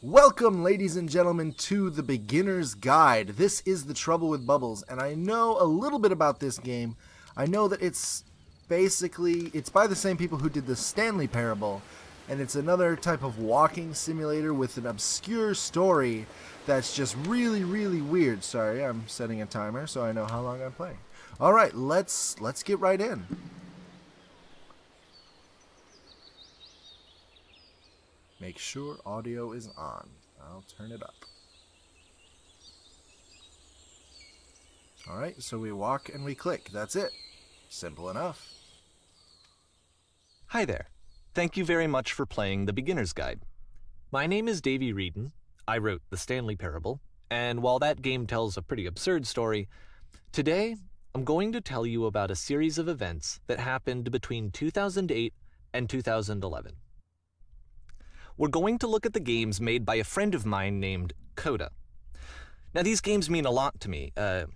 Welcome, ladies and gentlemen, to the Beginner's Guide. This is The Trouble with Bubbles, and I know a little bit about this game. I know that it's by the same people who did the Stanley Parable, and it's another type of walking simulator with an obscure story that's just really, really weird. Sorry, I'm setting a timer so I know how long I'm playing. Alright, let's get right in. Make sure audio is on. I'll turn it up. Alright, so we walk and we click. That's it. Simple enough. Hi there. Thank you very much for playing The Beginner's Guide. My name is Davey Reedon. I wrote The Stanley Parable, and while that game tells a pretty absurd story, today I'm going to tell you about a series of events that happened between 2008 and 2011. We're going to look at the games made by a friend of mine named Coda. Now, these games mean a lot to me. I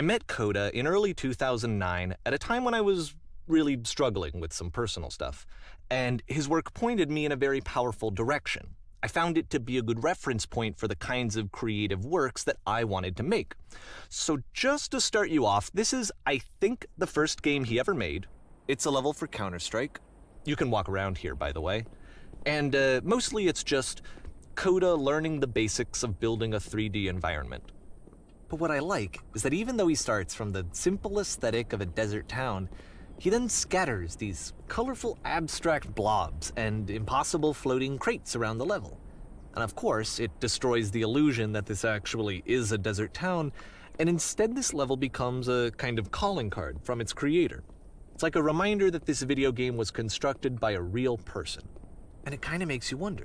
met Coda in early 2009 at a time when I was really struggling with some personal stuff, and his work pointed me in a very powerful direction. I found it to be a good reference point for the kinds of creative works that I wanted to make. So just to start you off, this is, I think, the first game he ever made. It's a level for Counter-Strike. You can walk around here, by the way. And mostly it's just Coda learning the basics of building a 3D environment. But what I like is that even though he starts from the simple aesthetic of a desert town, he then scatters these colorful abstract blobs and impossible floating crates around the level. And of course, it destroys the illusion that this actually is a desert town, and instead this level becomes a kind of calling card from its creator. It's like a reminder that this video game was constructed by a real person. And it kind of makes you wonder,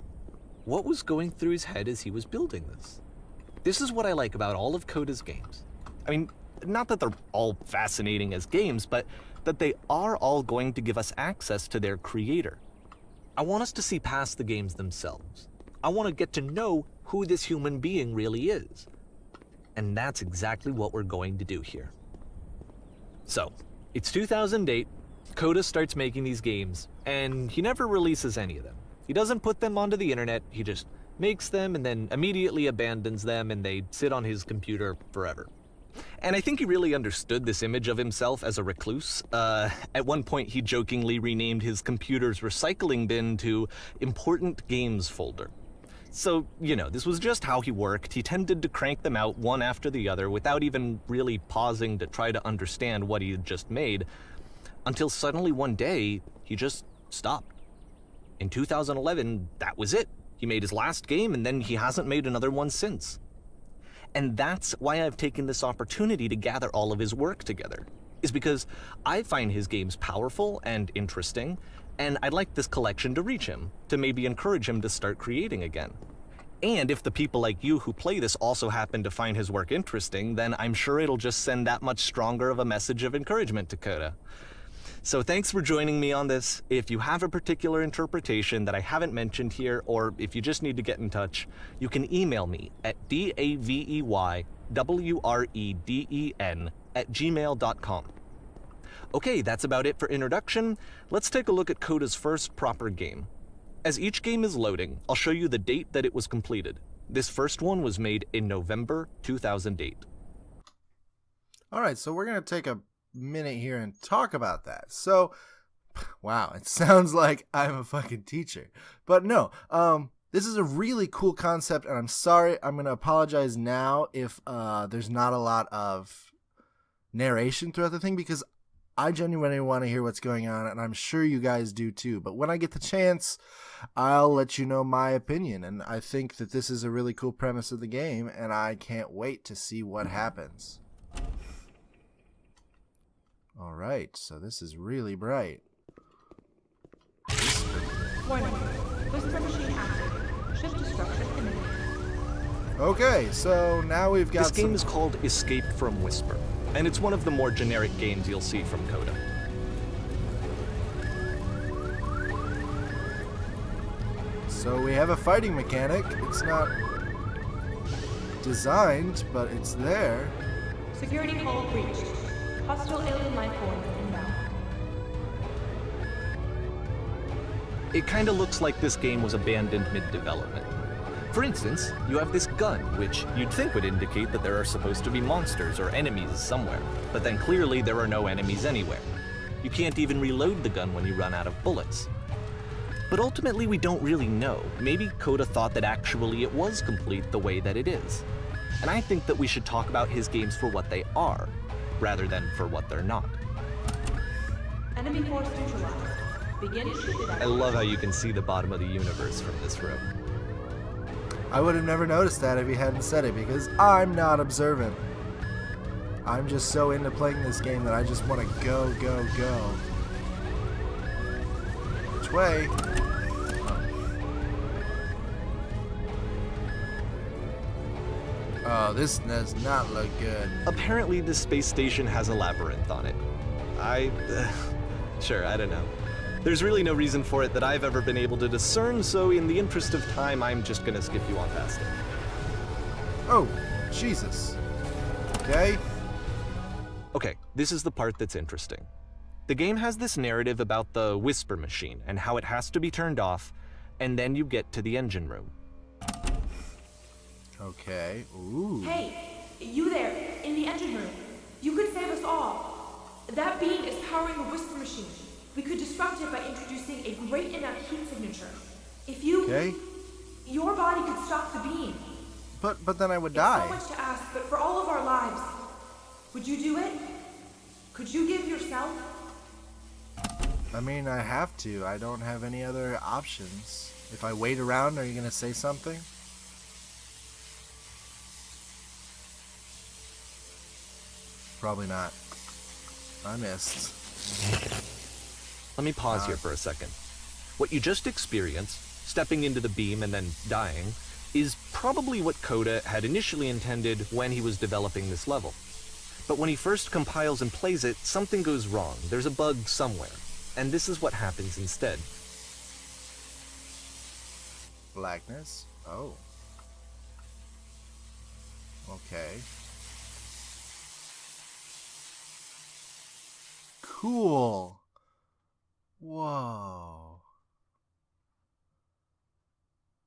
what was going through his head as he was building this? This is what I like about all of Coda's games. I mean, not that they're all fascinating as games, but that they are all going to give us access to their creator. I want us to see past the games themselves. I want to get to know who this human being really is. And that's exactly what we're going to do here. So, it's 2008, Coda starts making these games, and he never releases any of them. He doesn't put them onto the internet, he just makes them and then immediately abandons them, and they sit on his computer forever. And I think he really understood this image of himself as a recluse. At one point he jokingly renamed his computer's recycling bin to Important Games Folder. So, you know, this was just how he worked. He tended to crank them out one after the other without even really pausing to try to understand what he had just made, until suddenly one day he just stopped. In 2011, that was it. He made his last game, and then he hasn't made another one since. And that's why I've taken this opportunity to gather all of his work together, is because I find his games powerful and interesting, and I'd like this collection to reach him, to maybe encourage him to start creating again. And if the people like you who play this also happen to find his work interesting, then I'm sure it'll just send that much stronger of a message of encouragement to Coda. So thanks for joining me on this. If you have a particular interpretation that I haven't mentioned here, or if you just need to get in touch, you can email me at daveywreden@gmail.com. Okay, that's about it for introduction. Let's take a look at Coda's first proper game. As each game is loading, I'll show you the date that it was completed. This first one was made in November 2008. Alright, so we're going to take a minute here and talk about that. So, wow, it sounds like I'm a fucking teacher. But no, this is a really cool concept, and I'm sorry, I'm going to apologize now if there's not a lot of narration throughout the thing, because I genuinely want to hear what's going on, and I'm sure you guys do too. But when I get the chance, I'll let you know my opinion, and I think that this is a really cool premise of the game, and I can't wait to see what happens. Alright, so this is really bright. Warning. Whisper machine active. Shift to structure imminent. Okay, so now we've got This game is called Escape from Whisper, and it's one of the more generic games you'll see from Coda. So we have a fighting mechanic. It's not designed, but it's there. Security hull breached. Hostile alien life form inbound. It kinda looks like this game was abandoned mid-development. For instance, you have this gun, which you'd think would indicate that there are supposed to be monsters or enemies somewhere, but then clearly there are no enemies anywhere. You can't even reload the gun when you run out of bullets. But ultimately we don't really know. Maybe Coda thought that actually it was complete the way that it is. And I think that we should talk about his games for what they are, rather than for what they're not. Enemy force neutralized. Begin to shoot it I love how you can see the bottom of the universe from this room. I would have never noticed that if he hadn't said it, because I'm not observant. I'm just so into playing this game that I just want to go, go, go. Which way? Oh, this does not look good. Apparently the space station has a labyrinth on it. Sure, I don't know. There's really no reason for it that I've ever been able to discern, so in the interest of time, I'm just gonna skip you on past it. Oh, Jesus. Okay. Okay, this is the part that's interesting. The game has this narrative about the Whisper Machine and how it has to be turned off, and then you get to the engine room. Okay. Ooh. Hey, you there, in the engine room. You could save us all. That beam is powering the Whisper Machine. We could disrupt it by introducing a great enough heat signature. If you... Okay. Your body could stop the beam. But then I would It's die. so much to ask, but for all of our lives, would you do it? Could you give yourself? I mean, I have to. I don't have any other options. If I wait around, are you going to say something? Probably not. I missed. Let me pause here for a second. What you just experienced, stepping into the beam and then dying, is probably what Coda had initially intended when he was developing this level. But when he first compiles and plays it, something goes wrong. There's a bug somewhere. And this is what happens instead. Blackness? Oh. Okay. Cool. Whoa.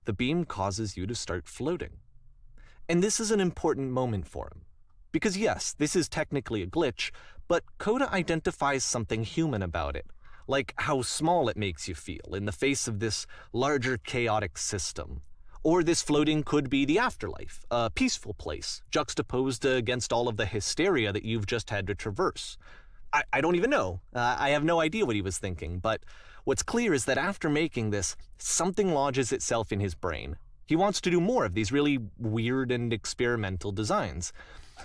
The beam causes you to start floating. And this is an important moment for him. Because yes, this is technically a glitch, but Coda identifies something human about it, like how small it makes you feel in the face of this larger chaotic system. Or this floating could be the afterlife, a peaceful place, juxtaposed against all of the hysteria that you've just had to traverse. I don't even know. I have no idea what he was thinking, but what's clear is that after making this, something lodges itself in his brain. He wants to do more of these really weird and experimental designs.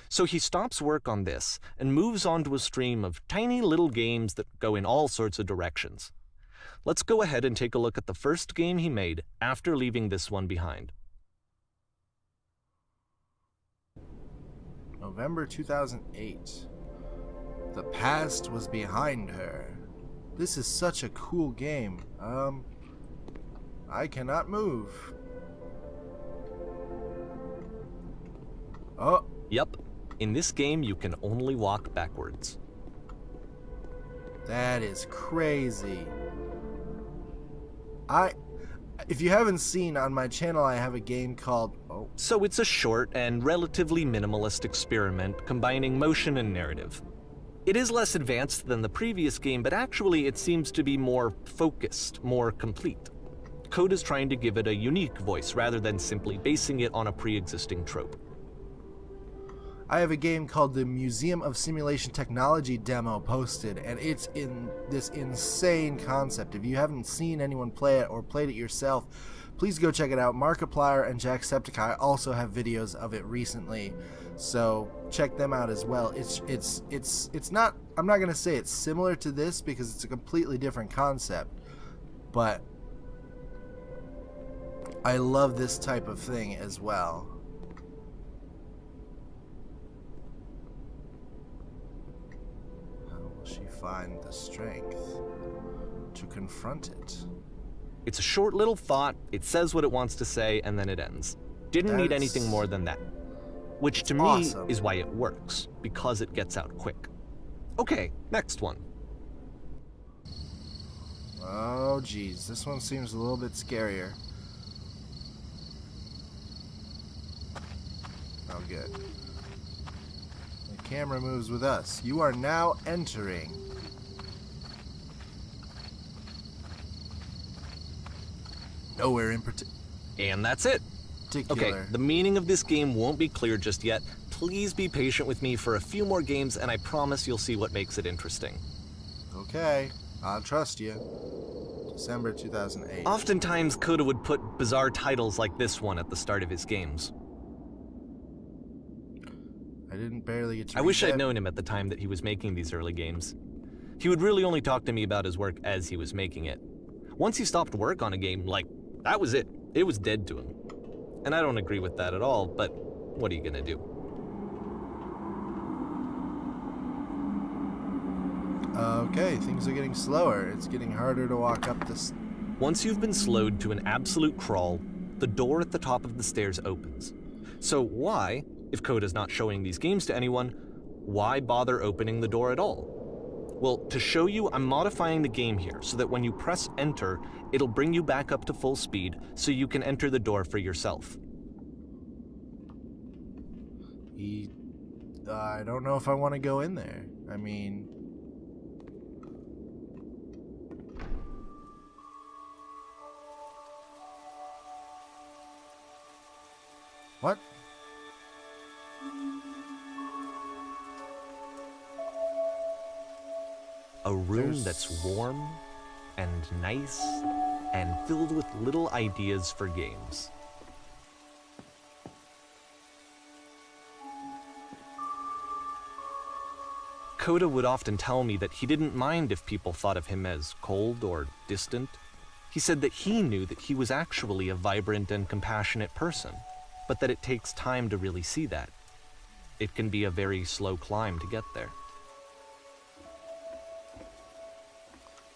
So he stops work on this and moves on to a stream of tiny little games that go in all sorts of directions. Let's go ahead and take a look at the first game he made after leaving this one behind. November 2008. The past was behind her. This is such a cool game. I cannot move. Oh. Yep, in this game you can only walk backwards. That is crazy. If you haven't seen on my channel, I have a game called... Oh. So it's a short and relatively minimalist experiment combining motion and narrative. It is less advanced than the previous game, but actually it seems to be more focused, more complete. Coda's trying to give it a unique voice rather than simply basing it on a pre-existing trope. I have a game called the Museum of Simulation Technology demo posted, and it's in this insane concept. If you haven't seen anyone play it or played it yourself, please go check it out. Markiplier and Jacksepticeye also have videos of it recently, so check them out as well. It's not, I'm not gonna say it's similar to this because it's a completely different concept, but I love this type of thing as well. She find the strength to confront it. It's a short little thought, it says what it wants to say, and then it ends. Didn't need anything more than that. Which to me is why it works, because it gets out quick. Okay, next one. Oh geez, this one seems a little bit scarier. good. The camera moves with us. You are now entering nowhere in And that's it. particular. Okay, the meaning of this game won't be clear just yet. Please be patient with me for a few more games, and I promise you'll see what makes it interesting. Okay, I'll trust you. December 2008. Oftentimes, Coda would put bizarre titles like this one at the start of his games. I didn't barely get to I read wish I'd that. known him at the time that he was making these early games. He would really only talk to me about his work as he was making it. Once he stopped work on a game, that was it. It was dead to him. And I don't agree with that at all, but what are you gonna do? Okay, things are getting slower. It's getting harder to walk up this. Once you've been slowed to an absolute crawl, the door at the top of the stairs opens. So why, if Coda's not showing these games to anyone, why bother opening the door at all? Well, to show you, I'm modifying the game here so that when you press enter, it'll bring you back up to full speed so you can enter the door for yourself. I don't know if I want to go in there. I mean... What? A room that's warm and nice and filled with little ideas for games. Coda would often tell me that he didn't mind if people thought of him as cold or distant. He said that he knew that he was actually a vibrant and compassionate person, but that it takes time to really see that. It can be a very slow climb to get there.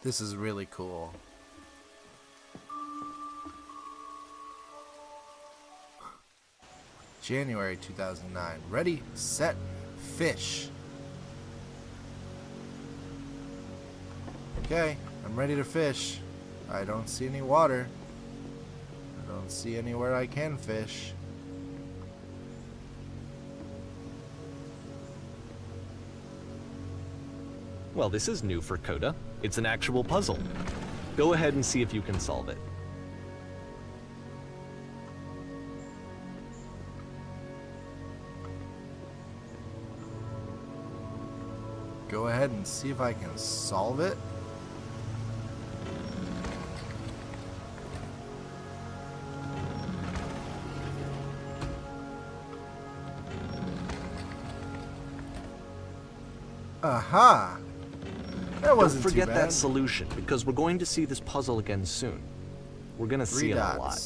This is really cool. January 2009. Ready, set, fish. Okay, I'm ready to fish. I don't see any water. I don't see anywhere I can fish. Well, this is new for Coda. It's an actual puzzle. Go ahead and see if you can solve it. Go ahead and see if I can solve it. Aha! That wasn't Don't forget too bad. that solution, because we're going to see this puzzle again soon. We're gonna see it a lot.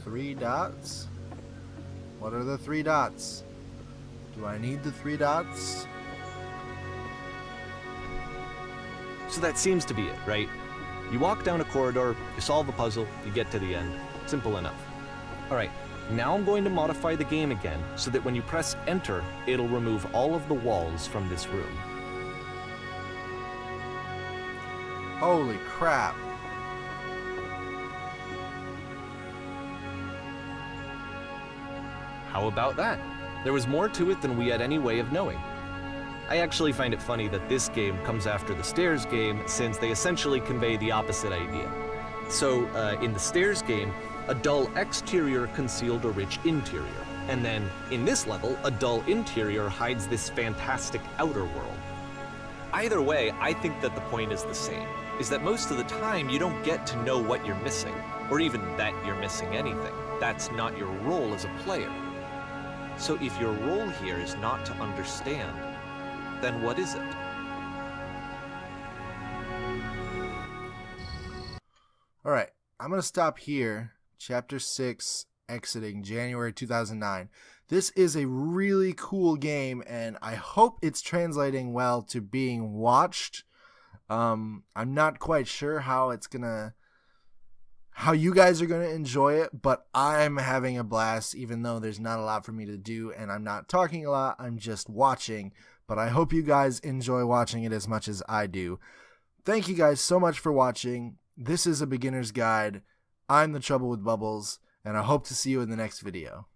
3 dots? What are the 3 dots? Do I need the 3 dots? So that seems to be it, right? You walk down a corridor, you solve a puzzle, you get to the end. Simple enough. Alright, now I'm going to modify the game again so that when you press enter, it'll remove all of the walls from this room. Holy crap. How about that? There was more to it than we had any way of knowing. I actually find it funny that this game comes after the Stairs game, since they essentially convey the opposite idea. So, in the Stairs game, a dull exterior concealed a rich interior. And then, in this level, a dull interior hides this fantastic outer world. Either way, I think that the point is the same, is that most of the time you don't get to know what you're missing, or even that you're missing anything. That's not your role as a player. So if your role here is not to understand, then what is it? Alright, I'm going to stop here. Chapter 6, exiting January 2009. This is a really cool game, and I hope it's translating well to being watched. I'm not quite sure how you guys are going to enjoy it, but I'm having a blast, even though there's not a lot for me to do, and I'm not talking a lot, I'm just watching. But I hope you guys enjoy watching it as much as I do. Thank you guys so much for watching. This is a beginner's guide. I'm The Trouble with Bubbles, and I hope to see you in the next video.